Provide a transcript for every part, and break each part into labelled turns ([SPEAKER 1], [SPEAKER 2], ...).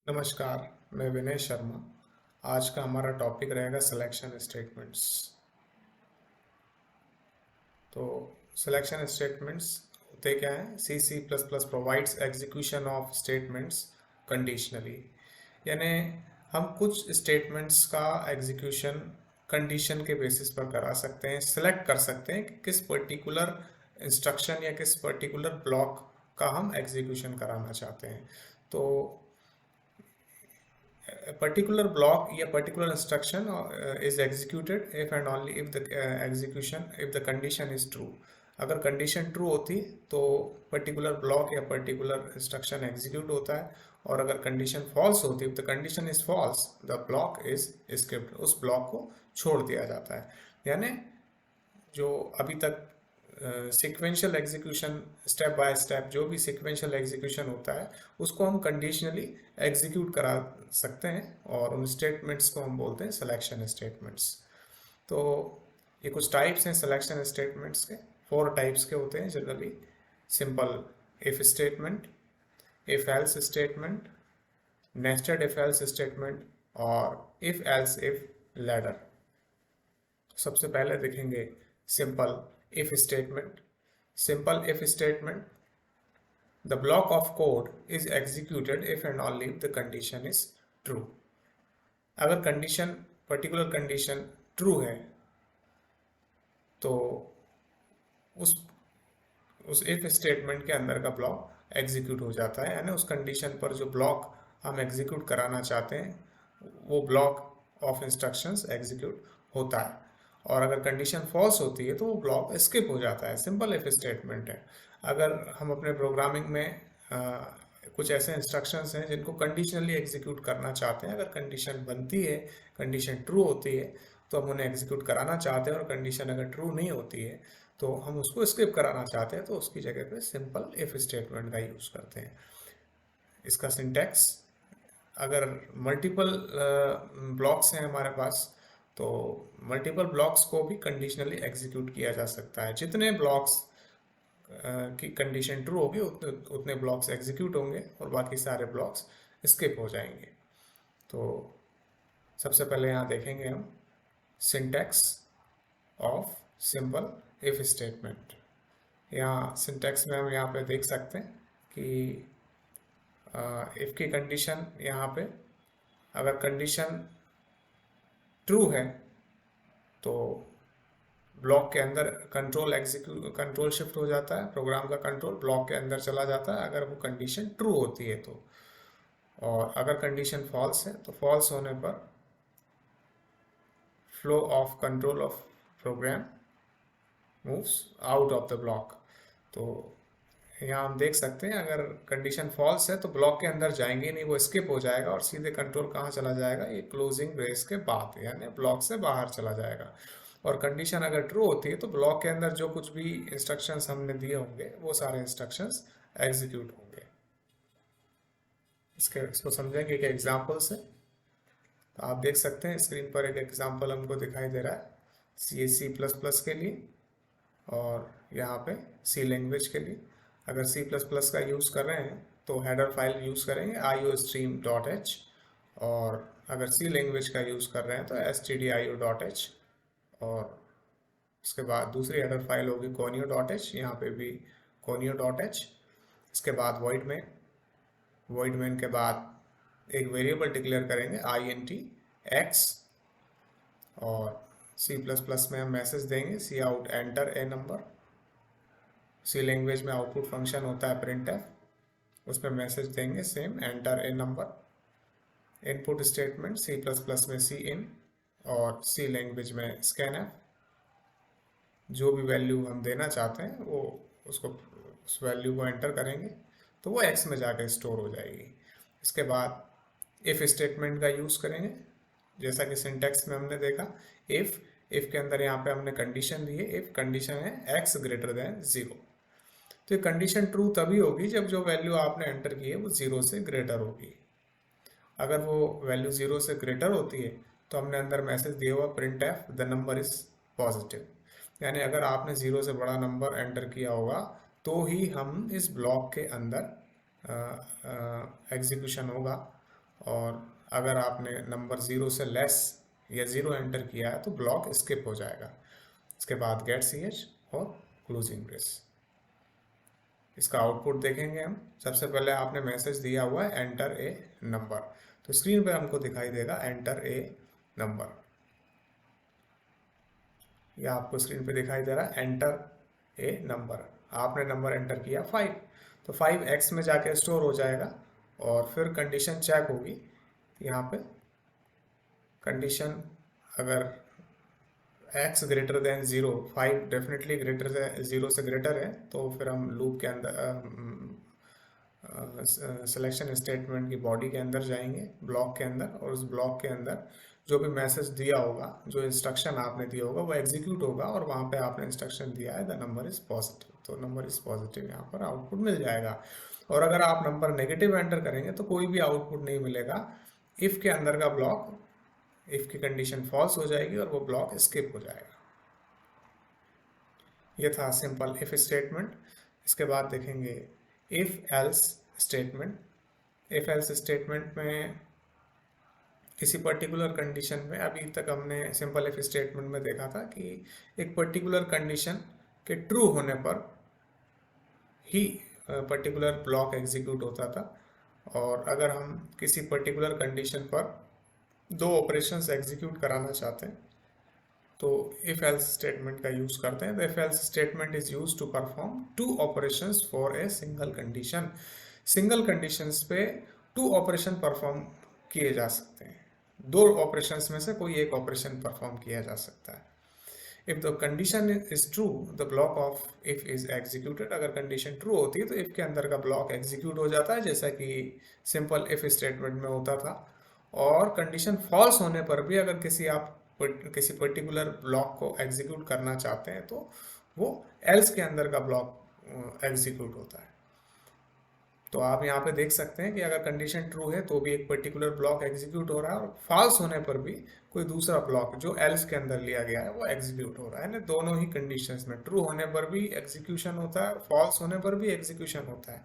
[SPEAKER 1] नमस्कार, मैं विनय शर्मा। आज का हमारा टॉपिक रहेगा सिलेक्शन स्टेटमेंट्स। तो सिलेक्शन स्टेटमेंट्स होते क्या हैं? C C plus plus provides execution of statements conditionally. यानी हम कुछ स्टेटमेंट्स का एग्जीक्यूशन कंडीशन के बेसिस पर करा सकते हैं, सिलेक्ट कर सकते हैं कि किस पर्टिकुलर इंस्ट्रक्शन या किस पर्टिकुलर ब्लॉक का हम एग्जीक्यूशन कराना चाहते हैं। तो a particular block या particular instruction is executed if and only if the execution if the condition is true. अगर कंडीशन ट्रू होती तो पर्टिकुलर ब्लॉक या पर्टिकुलर इंस्ट्रक्शन एग्जीक्यूट होता है, और अगर कंडीशन फॉल्स होती है, the condition is false, the block is skipped, उस ब्लॉक को छोड़ दिया जाता है। यानी जो अभी तक sequential execution, step by step जो भी सीक्वेंशियल एग्जीक्यूशन होता है उसको हम कंडीशनली एग्जीक्यूट करा सकते हैं, और उन स्टेटमेंट्स को हम बोलते हैं सिलेक्शन स्टेटमेंट्स। तो ये कुछ टाइप्स हैं सिलेक्शन स्टेटमेंट्स के। 4 टाइप्स के होते हैं generally: simple if statement, if else statement, nested if else statement, और इफ एल्स इफ लैडर। सबसे पहले देखेंगे simple if statement. Simple if statement: the block of code is executed if and only if the condition is true. अगर condition, particular condition true है तो उस if statement के अंदर का ब्लॉक एग्जीक्यूट हो जाता है। यानी उस कंडीशन पर जो ब्लॉक हम एग्जीक्यूट कराना चाहते हैं वो ब्लॉक ऑफ इंस्ट्रक्शंस एग्जीक्यूट होता है, और अगर कंडीशन फॉल्स होती है तो वो ब्लॉक स्किप हो जाता है। सिंपल इफ स्टेटमेंट है। अगर हम अपने प्रोग्रामिंग में कुछ ऐसे इंस्ट्रक्शंस हैं जिनको कंडीशनली एग्जीक्यूट करना चाहते हैं, अगर कंडीशन बनती है, कंडीशन ट्रू होती है तो हम उन्हें एग्जीक्यूट कराना चाहते हैं, और कंडीशन अगर ट्रू नहीं होती है तो हम उसको स्किप कराना चाहते हैं, तो उसकी जगह पे सिंपल इफ स्टेटमेंट का यूज़ करते हैं। इसका सिंटैक्स: अगर मल्टीपल ब्लॉक्स हैं हमारे पास तो मल्टीपल ब्लॉक्स को भी कंडीशनली एग्जीक्यूट किया जा सकता है। जितने ब्लॉक्स की कंडीशन ट्रू होगी उतने ब्लॉक्स एग्जीक्यूट होंगे और बाकी सारे ब्लॉक्स स्किप हो जाएंगे। तो सबसे पहले यहाँ देखेंगे हम syntax of simple if statement. यहाँ सिंटैक्स में हम यहाँ पे देख सकते हैं कि इफ की कंडीशन, यहाँ पे अगर कंडीशन ट्रू है तो ब्लॉक के अंदर कंट्रोल शिफ्ट हो जाता है, प्रोग्राम का कंट्रोल ब्लॉक के अंदर चला जाता है अगर वो कंडीशन ट्रू होती है तो। और अगर कंडीशन फॉल्स है तो फॉल्स होने पर flow of control of program moves out of the block. तो यहाँ हम देख सकते हैं अगर कंडीशन फॉल्स है तो ब्लॉक के अंदर जाएंगे नहीं, वो स्किप हो जाएगा और सीधे कंट्रोल कहाँ चला जाएगा, ये क्लोजिंग ब्रेस के बाद, यानी ब्लॉक से बाहर चला जाएगा। और कंडीशन अगर ट्रू होती है तो ब्लॉक के अंदर जो कुछ भी इंस्ट्रक्शंस हमने दिए होंगे वो सारे इंस्ट्रक्शंस एग्जीक्यूट होंगे। इसको समझेंगे एक एग्जाम्पल से। तो आप देख सकते हैं स्क्रीन पर एक एग्जाम्पल हमको दिखाई दे रहा है C++ के लिए, और यहाँ पे सी लैंग्वेज के लिए। अगर C++ का यूज़ कर रहे हैं तो हेडर फाइल यूज़ करेंगे iostream.h, और अगर सी लैंग्वेज का यूज़ कर रहे हैं तो stdio.h, और इसके बाद दूसरी हेडर फाइल होगी conio.h, यहाँ पे भी conio.h। इसके बाद वॉइड मेन के बाद एक वेरिएबल डिक्लेयर करेंगे int x, और C++ में हम मैसेज देंगे सी out enter a number. C language में आउटपुट फंक्शन होता है printf, उसमें मैसेज देंगे same enter a number. Input statement C++ में cin, और सी लैंग्वेज में scanf। जो भी वैल्यू हम देना चाहते हैं वो उस वैल्यू को एंटर करेंगे तो वो x में जाकर स्टोर हो जाएगी। इसके बाद इफ स्टेटमेंट का यूज़ करेंगे, जैसा कि सिंटैक्स में हमने देखा। इफ के अंदर यहाँ पे हमने कंडीशन दी है, इफ कंडीशन है x ग्रेटर देन 0, तो ये कंडीशन ट्रू तभी होगी जब जो वैल्यू आपने एंटर की है वो 0 से ग्रेटर होगी। अगर वो वैल्यू 0 से ग्रेटर होती है तो हमने अंदर मैसेज दिया हुआ printf the number is positive, यानी अगर आपने 0 से बड़ा नंबर एंटर किया होगा तो ही हम इस ब्लॉक के अंदर एग्जीक्यूशन होगा, और अगर आपने नंबर 0 से लेस या 0 एंटर किया है तो ब्लॉक स्किप हो जाएगा। इसके बाद गेट सी एच और क्लोजिंग ब्रेस। इसका आउटपुट देखेंगे हम। सबसे पहले आपने मैसेज दिया हुआ है एंटर ए नंबर, तो स्क्रीन पे हमको दिखाई देगा एंटर ए नंबर। यह आपको स्क्रीन पे दिखाई दे रहा है एंटर ए नंबर। आपने नंबर एंटर किया 5, तो 5x में जाके स्टोर हो जाएगा और फिर कंडीशन चेक होगी। यहाँ पे कंडीशन अगर x greater than 0, 5 definitely greater से 0 से ग्रेटर है, तो फिर हम लूप के अंदर सिलेक्शन स्टेटमेंट की बॉडी के अंदर जाएंगे, ब्लॉक के अंदर, और उस ब्लॉक के अंदर जो भी मैसेज दिया होगा, जो इंस्ट्रक्शन आपने दिया होगा वो एग्जीक्यूट होगा, और वहाँ पे आपने इंस्ट्रक्शन दिया है द नंबर इज पॉजिटिव, तो नंबर इज पॉजिटिव यहाँ पर आउटपुट मिल जाएगा। और अगर आप नंबर नेगेटिव एंटर करेंगे तो कोई भी आउटपुट नहीं मिलेगा। इफ़ के अंदर का ब्लॉक, इफ़ की कंडीशन फॉल्स हो जाएगी और वो ब्लॉक स्किप हो जाएगा। ये था सिंपल इफ स्टेटमेंट। इसके बाद देखेंगे if else statement. If else statement में किसी पर्टिकुलर कंडीशन में, अभी तक हमने सिंपल इफ स्टेटमेंट में देखा था कि एक पर्टिकुलर कंडीशन के ट्रू होने पर ही पर्टिकुलर ब्लॉक एग्जीक्यूट होता था, और अगर हम किसी पर्टिकुलर कंडीशन पर 2 ऑपरेशंस एग्जीक्यूट कराना चाहते हैं तो इफ एल्स स्टेटमेंट का यूज करते हैं। The if else statement is use to perform 2 operations for a single condition. Single conditions पे 2 ऑपरेशन परफॉर्म किए जा सकते हैं। 2 ऑपरेशंस में से कोई एक ऑपरेशन परफॉर्म किया जा सकता है। If the condition is true the block of if is executed. अगर कंडीशन ट्रू होती है तो इफ के अंदर का ब्लॉक एग्जीक्यूट हो जाता है, जैसा कि सिंपल इफ स्टेटमेंट में होता था। और कंडीशन फॉल्स होने पर भी अगर किसी पर्टिकुलर ब्लॉक को एग्जीक्यूट करना चाहते हैं तो वो एल्स के अंदर का ब्लॉक एग्जीक्यूट होता है। तो आप यहाँ पे देख सकते हैं कि अगर कंडीशन ट्रू है तो भी एक पर्टिकुलर ब्लॉक एग्जीक्यूट हो रहा है, और फॉल्स होने पर भी कोई दूसरा ब्लॉक जो एल्स के अंदर लिया गया है वो एग्जीक्यूट हो रहा है ना। दोनों ही कंडीशंस में ट्रू होने पर भी एग्जीक्यूशन होता है, फॉल्स होने पर भी एग्जीक्यूशन होता है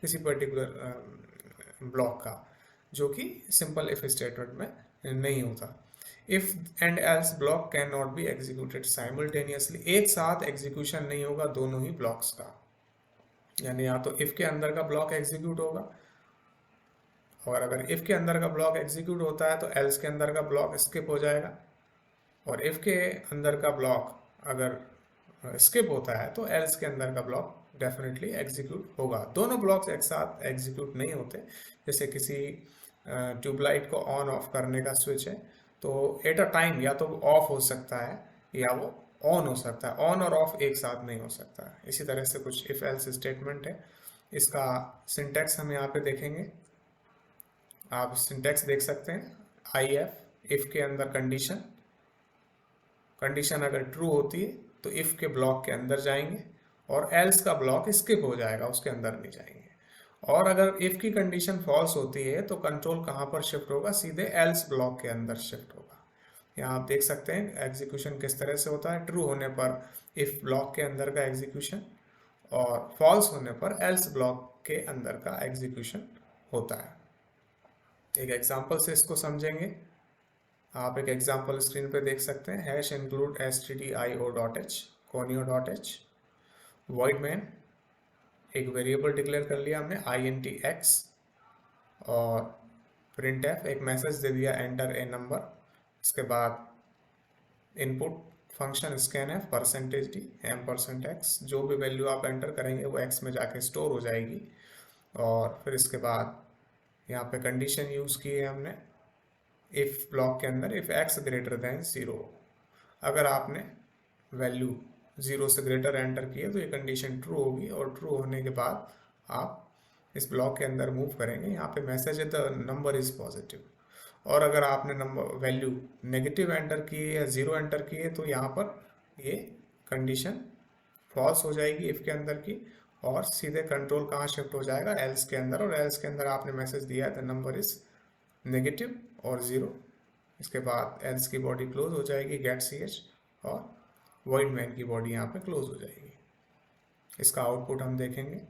[SPEAKER 1] किसी पर्टिकुलर ब्लॉक का, जो कि सिंपल इफ स्टेटमेंट में नहीं होता। If and else block can not be executed simultaneously. एक साथ एग्जीक्यूशन नहीं होगा दोनों ही ब्लॉक्स का, यानी या तो इफ के अंदर का ब्लॉक एग्जीक्यूट होगा, और अगर इफ के अंदर का ब्लॉक एग्जीक्यूट होता है तो एल्स के अंदर का ब्लॉक स्किप हो जाएगा, और इफ के अंदर का ब्लॉक अगर स्किप होता है तो एल्स के अंदर का ब्लॉक डेफिनेटली एग्जीक्यूट होगा। दोनों ब्लॉक्स एक साथ एग्जीक्यूट नहीं होते। जैसे किसी ट्यूबलाइट को ऑन ऑफ करने का स्विच है, तो एट अ टाइम या तो ऑफ हो सकता है या वो ऑन हो सकता है, ऑन और ऑफ एक साथ नहीं हो सकता है। इसी तरह से कुछ इफ एल्स स्टेटमेंट है। इसका सिंटैक्स हम यहाँ पे देखेंगे। आप सिंटैक्स देख सकते हैं। आई एफ, इफ के अंदर कंडीशन, कंडीशन अगर ट्रू होती है तो इफ के ब्लॉक के अंदर जाएंगे, और एल्स का ब्लॉक स्किप हो जाएगा, उसके अंदर नहीं जाएंगे। और अगर इफ की कंडीशन फॉल्स होती है तो कंट्रोल कहाँ पर शिफ्ट होगा, सीधे एल्स ब्लॉक के अंदर शिफ्ट होगा। यहाँ आप देख सकते हैं एग्जीक्यूशन किस तरह से होता है। ट्रू होने पर इफ ब्लॉक के अंदर का एग्जीक्यूशन, और फॉल्स होने पर एल्स ब्लॉक के अंदर का एग्जीक्यूशन होता है। एक एग्जांपल से इसको समझेंगे। आप एक एग्जांपल स्क्रीन पे देख सकते हैं। Hash include stdio.h conio.h void main, एक वेरिएबल डिक्लेयर कर लिया हमने intx, और printf एक मैसेज दे दिया एंटर ए नंबर। इसके बाद input function scanf %d %x, जो भी वैल्यू आप एंटर करेंगे वो x में जाके स्टोर हो जाएगी। और फिर इसके बाद यहाँ पे कंडीशन यूज़ की है हमने इफ ब्लॉक के अंदर, इफ x ग्रेटर देन 0। अगर आपने वैल्यू 0 से ग्रेटर एंटर की है तो ये कंडीशन ट्रू होगी, और ट्रू होने के बाद आप इस ब्लॉक के अंदर मूव करेंगे। यहाँ पे मैसेज है द नंबर इज पॉजिटिव। और अगर आपने नंबर वैल्यू नेगेटिव एंटर की है या 0 एंटर की है तो यहाँ पर ये कंडीशन फॉल्स हो जाएगी इफ के अंदर की, और सीधे कंट्रोल कहाँ शिफ्ट हो जाएगा, एल्स के अंदर। और एल्स के अंदर आपने मैसेज दिया है द नंबर इज नेगेटिव और 0। इसके बाद एल्स की बॉडी क्लोज हो जाएगी गेट सी एच, और वॉइड मैन की बॉडी यहाँ पे क्लोज हो जाएगी। इसका आउटपुट हम देखेंगे।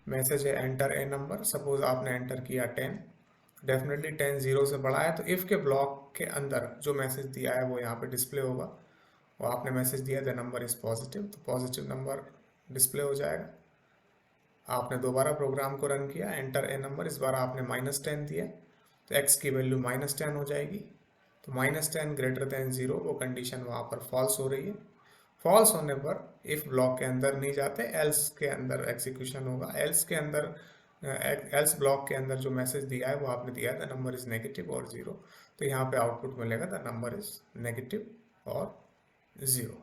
[SPEAKER 1] मैसेज है एंटर ए नंबर, सपोज आपने एंटर किया 10, डेफिनेटली 10 0 से बड़ा है, तो इफ़ के ब्लॉक के अंदर जो मैसेज दिया है वो यहाँ पे डिस्प्ले होगा। और आपने मैसेज दिया द नंबर इज़ पॉजिटिव, तो पॉजिटिव नंबर डिस्प्ले हो जाएगा। आपने दोबारा प्रोग्राम को रन किया, एंटर ए नंबर, इस बार आपने -10 दिया, तो x की वैल्यू -10 हो जाएगी। तो -10 ग्रेटर देन 0 वो कंडीशन वहाँ पर फॉल्स हो रही है। फॉल्स होने पर इफ ब्लॉक के अंदर नहीं जाते, एल्स के अंदर एग्जीक्यूशन होगा। एल्स के अंदर एल्स ब्लॉक के अंदर जो मैसेज दिया है वो आपने दिया द नंबर इज नेगेटिव और 0, तो यहाँ पे आउटपुट मिलेगा द नंबर इज नेगेटिव और 0।